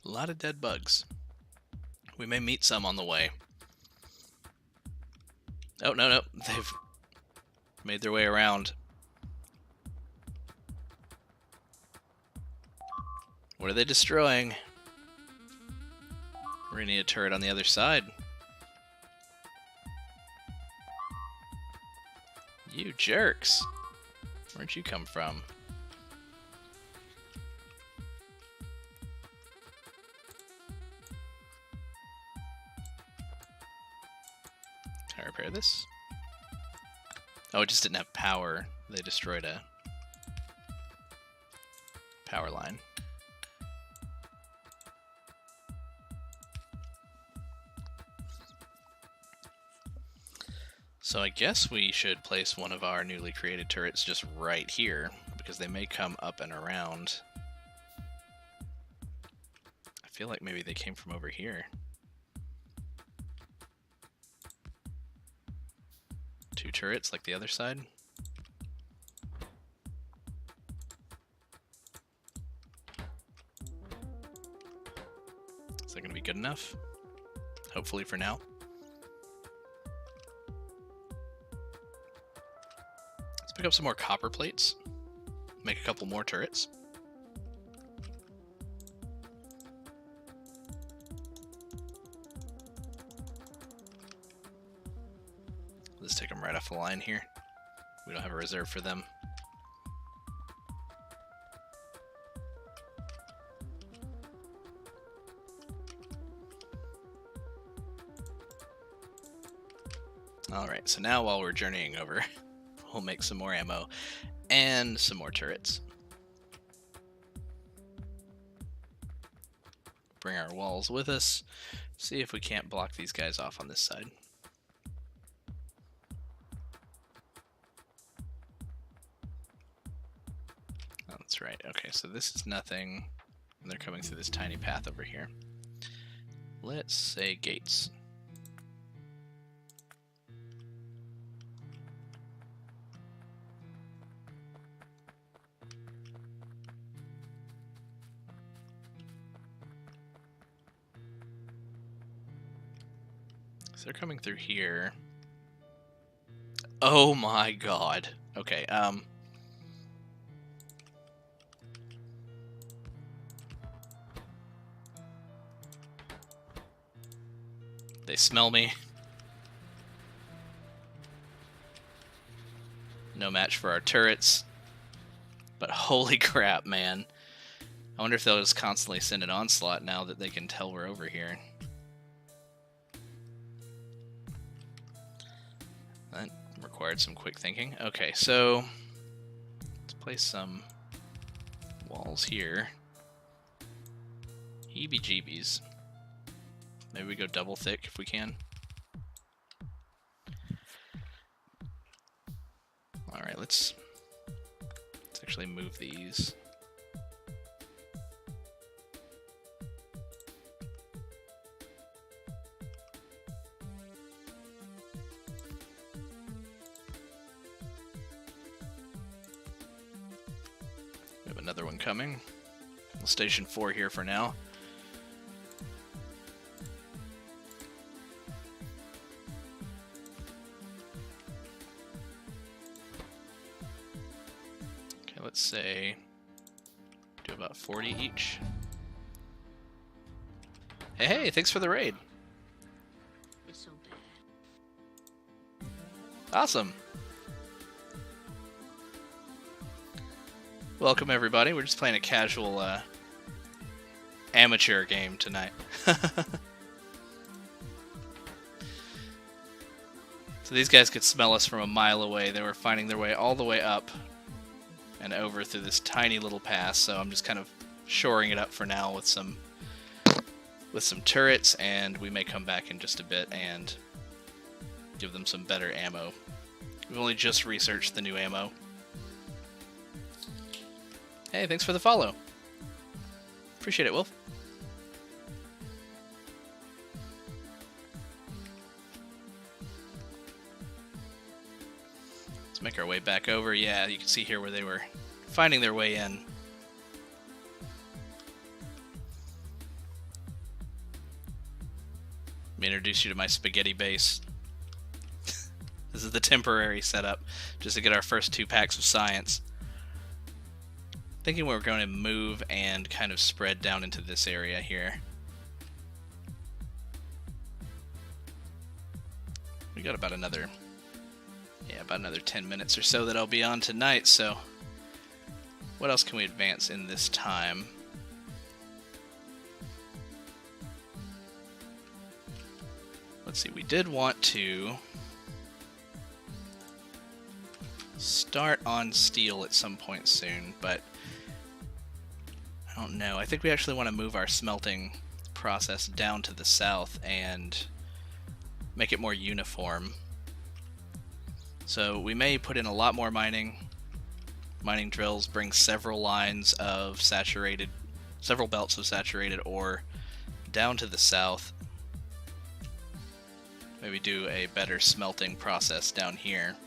A lot of dead bugs. We may meet some on the way. Oh, no. They've made their way around. What are they destroying? We're gonna need a turret on the other side. You jerks. Where'd you come from? Can I repair this? Oh, it just didn't have power. They destroyed a power line. So I guess we should place one of our newly created turrets just right here, because they may come up and around. I feel like maybe they came from over here. 2 turrets like the other side. Is that going to be good enough? Hopefully for now. Let's pick up some more copper plates. Make a couple more turrets. Let's take them right off the line here. We don't have a reserve for them. Alright, so now while we're journeying over, we'll make some more ammo and some more turrets. Bring our walls with us. See if we can't block these guys off on this side. Oh, that's right. Okay, so this is nothing, and they're coming through this tiny path over here. Let's say gates. They're coming through here. Oh my god. Okay, they smell me. No match for our turrets. But holy crap, man. I wonder if they'll just constantly send an onslaught now that they can tell we're over here. That required some quick thinking. Okay, so let's place some walls here. Heebie-jeebies. Maybe we go double thick if we can. let's actually move these. We have another one coming. We'll station 4 here for now. Okay, let's say do about 40 each. Hey, thanks for the raid. Awesome. Welcome everybody. We're just playing a casual amateur game tonight. So these guys could smell us from a mile away. They were finding their way all the way up and over through this tiny little pass, so I'm just kind of shoring it up for now with some turrets, and we may come back in just a bit and give them some better ammo. We've only just researched the new ammo. Hey, thanks for the follow. Appreciate it, Wolf. Let's make our way back over. Yeah, you can see here where they were finding their way in. Let me introduce you to my spaghetti base. This is the temporary setup, just to get our first 2 packs of science. Thinking we're going to move and kind of spread down into this area here. We got about another 10 minutes or so that I'll be on tonight, so what else can we advance in this time? Let's see, we did want to start on steel at some point soon, but I don't know. I think we actually want to move our smelting process down to the south and make it more uniform. So we may put in a lot more mining drills, bring several lines of several belts of saturated ore down to the south. Maybe do a better smelting process down here.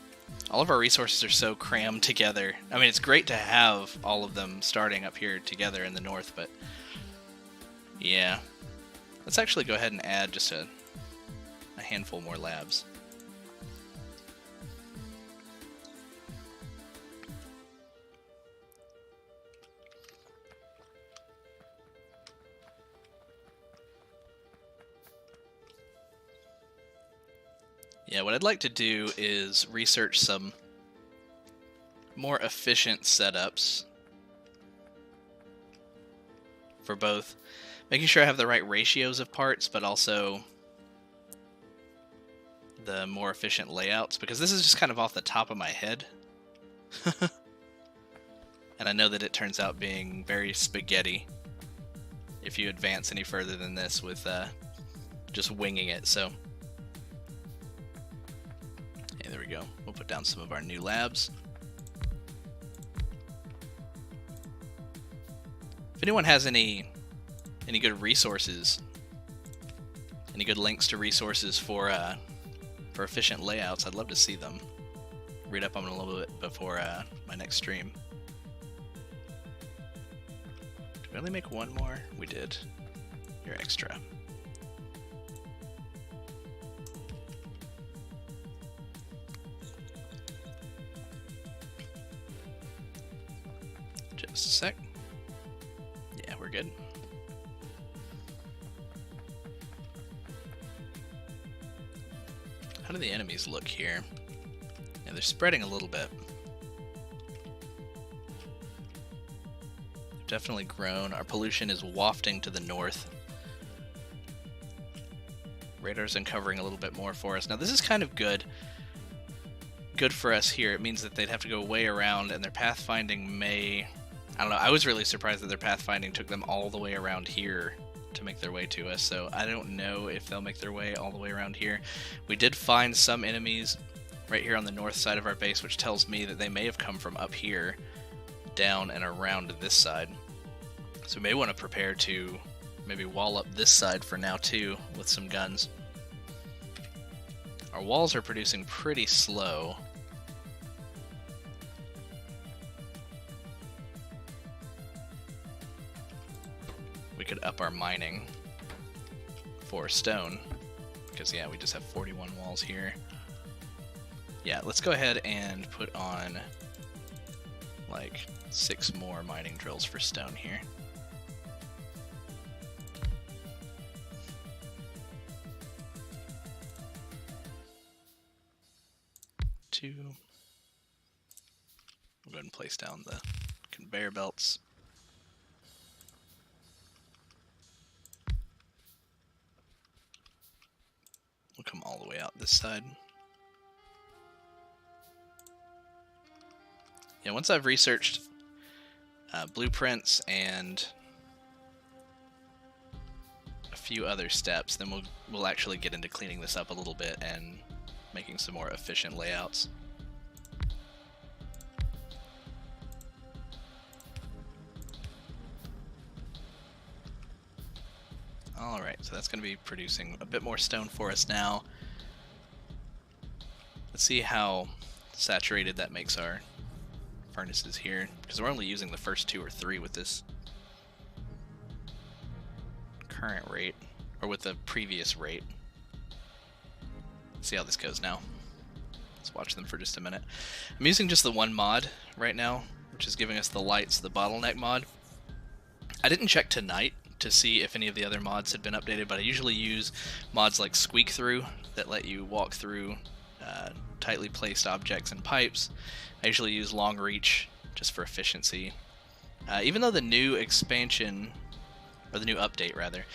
All of our resources are so crammed together. I mean, it's great to have all of them starting up here together in the north, but yeah. Let's actually go ahead and add just a handful more labs. Yeah, what I'd like to do is research some more efficient setups for both making sure I have the right ratios of parts, but also the more efficient layouts, because this is just kind of off the top of my head. And I know that it turns out being very spaghetti if you advance any further than this with just winging it, so... There we go. We'll put down some of our new labs. If anyone has any good resources, any good links to resources for efficient layouts, I'd love to see them. Read up on them a little bit before my next stream. Did we only make one more? We did. You're extra. Just a sec. Yeah, we're good. How do the enemies look here? Yeah, they're spreading a little bit. They've definitely grown. Our pollution is wafting to the north. Radar's uncovering a little bit more for us. Now this is kind of good for us here. It means that they'd have to go way around, and their pathfinding may... I don't know, I was really surprised that their pathfinding took them all the way around here to make their way to us, so I don't know if they'll make their way all the way around here. We did find some enemies right here on the north side of our base, which tells me that they may have come from up here, down and around this side. So we may want to prepare to maybe wall up this side for now too, with some guns. Our walls are producing pretty slow. We could up our mining for stone, because yeah, we just have 41 walls here. Yeah, let's go ahead and put on like 6 more mining drills for stone here. We'll go ahead and place down the conveyor belts. We'll come all the way out this side. Yeah, once I've researched blueprints and a few other steps, then we'll actually get into cleaning this up a little bit and making some more efficient layouts. Alright, so that's going to be producing a bit more stone for us now. Let's see how saturated that makes our furnaces here, because we're only using the first 2 or 3 with this current rate, or with the previous rate. Let's see how this goes now. Let's watch them for just a minute. I'm using just the one mod right now, which is giving us the lights, the bottleneck mod. I didn't check tonight to see if any of the other mods had been updated, but I usually use mods like Squeak Through that let you walk through tightly placed objects and pipes. I usually use Long Reach just for efficiency. Even though the new expansion, or the new update rather,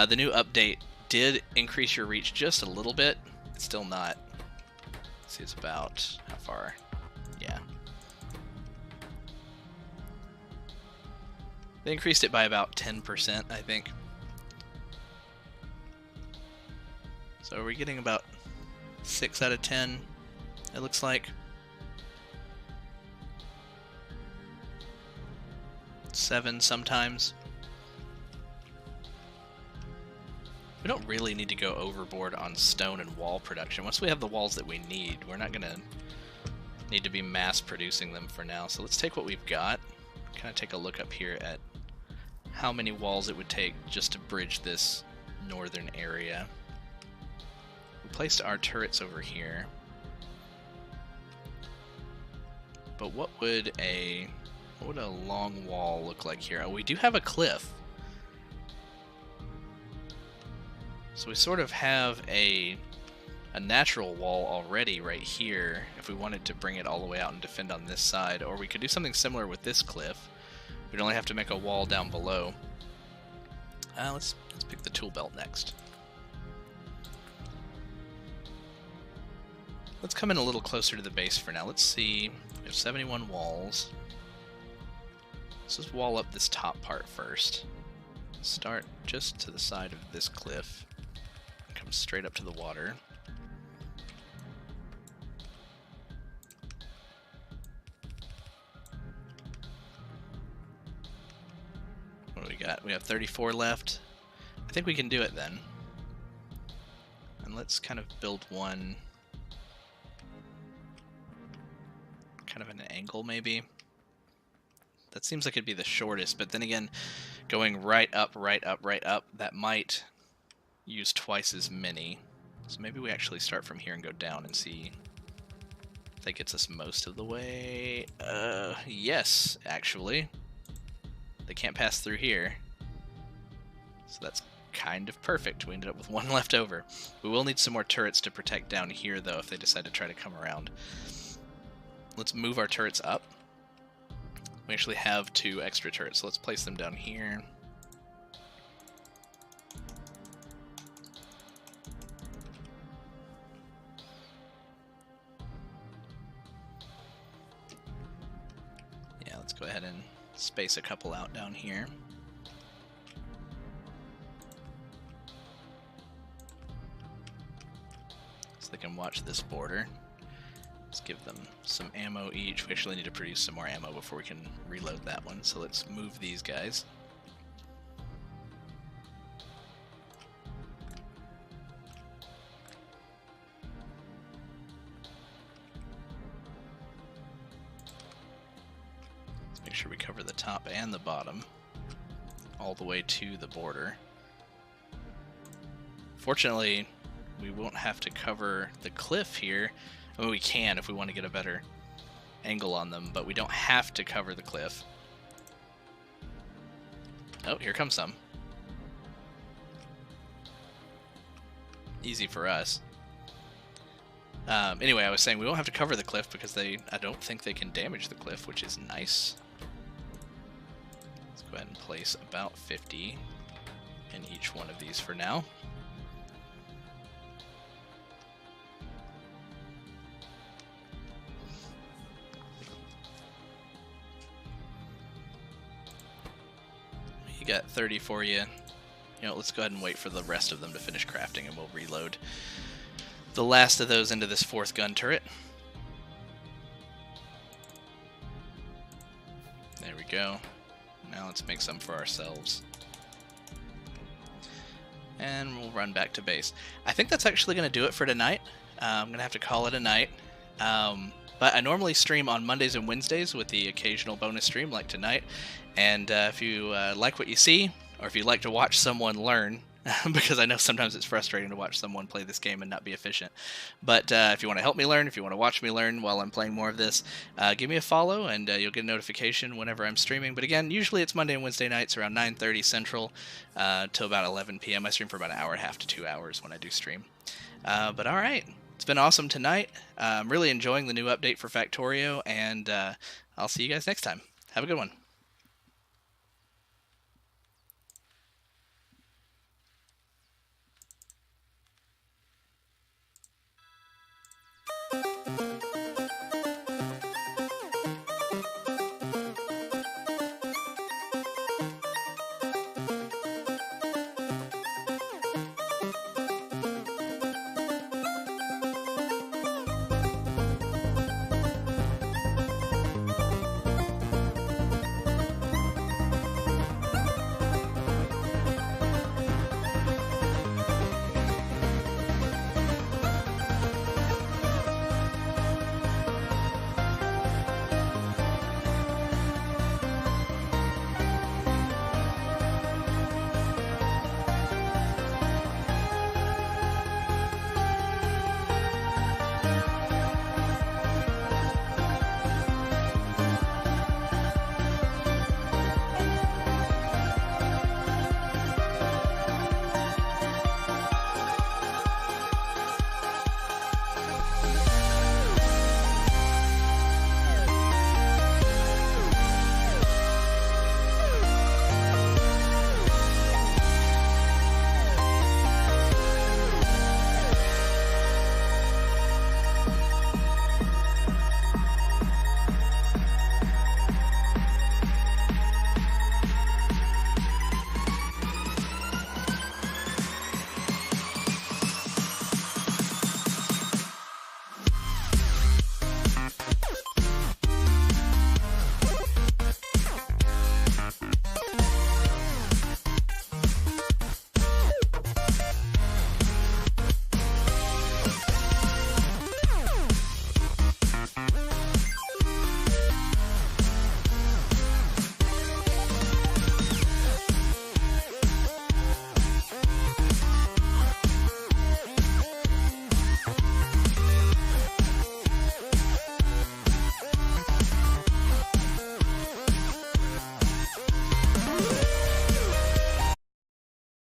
the new update did increase your reach just a little bit, it's still not. Let's see, it's about how far? Yeah. They increased it by about 10%, I think. So we're getting about 6 out of 10, it looks like. 7 sometimes. We don't really need to go overboard on stone and wall production. Once we have the walls that we need, we're not going to need to be mass producing them for now. So let's take what we've got, kind of take a look up here at how many walls it would take just to bridge this northern area. We placed our turrets over here. But what would a long wall look like here? Oh, we do have a cliff. So we sort of have a natural wall already right here if we wanted to bring it all the way out and defend on this side, or we could do something similar with this cliff. We'd only have to make a wall down below. Let's pick the tool belt next. Let's come in a little closer to the base for now. Let's see, we have 71 walls. Let's just wall up this top part first. Start just to the side of this cliff. Come straight up to the water. What do we got? We have 34 left. I think we can do it then. And let's kind of build one kind of an angle maybe. That seems like it'd be the shortest, but then again, going right up, right up, right up, that might use twice as many. So maybe we actually start from here and go down and see if that gets us most of the way. Yes, actually. They can't pass through here. So that's kind of perfect. We ended up with one left over. We will need some more turrets to protect down here, though, if they decide to try to come around. Let's move our turrets up. We actually have 2 extra turrets, so let's place them down here. Yeah, let's go ahead and space a couple out down here. So they can watch this border. Let's give them some ammo each. We actually need to produce some more ammo before we can reload that one, so let's move these guys. Let's make sure we cover the top and the bottom, all the way to the border. Fortunately, we won't have to cover the cliff here. I mean, we can if we want to get a better angle on them, but we don't have to cover the cliff. Oh, here comes some. Easy for us. Anyway, I was saying we won't have to cover the cliff because I don't think they can damage the cliff, which is nice. Let's go ahead and place about 50 in each one of these for now. Got 30 for you. You know, let's go ahead and wait for the rest of them to finish crafting, and we'll reload the last of those into this 4th gun turret. There we go. Now let's make some for ourselves. And we'll run back to base. I think that's actually going to do it for tonight. I'm going to have to call it a night. But I normally stream on Mondays and Wednesdays with the occasional bonus stream like tonight. And if you like what you see, or if you like to watch someone learn, because I know sometimes it's frustrating to watch someone play this game and not be efficient. But if you want to help me learn, if you want to watch me learn while I'm playing more of this, give me a follow and you'll get a notification whenever I'm streaming. But again, usually it's Monday and Wednesday nights around 9:30 Central till about 11 p.m. I stream for about an hour and a half to 2 hours when I do stream. But all right. It's been awesome tonight. I'm really enjoying the new update for Factorio, and I'll see you guys next time. Have a good one.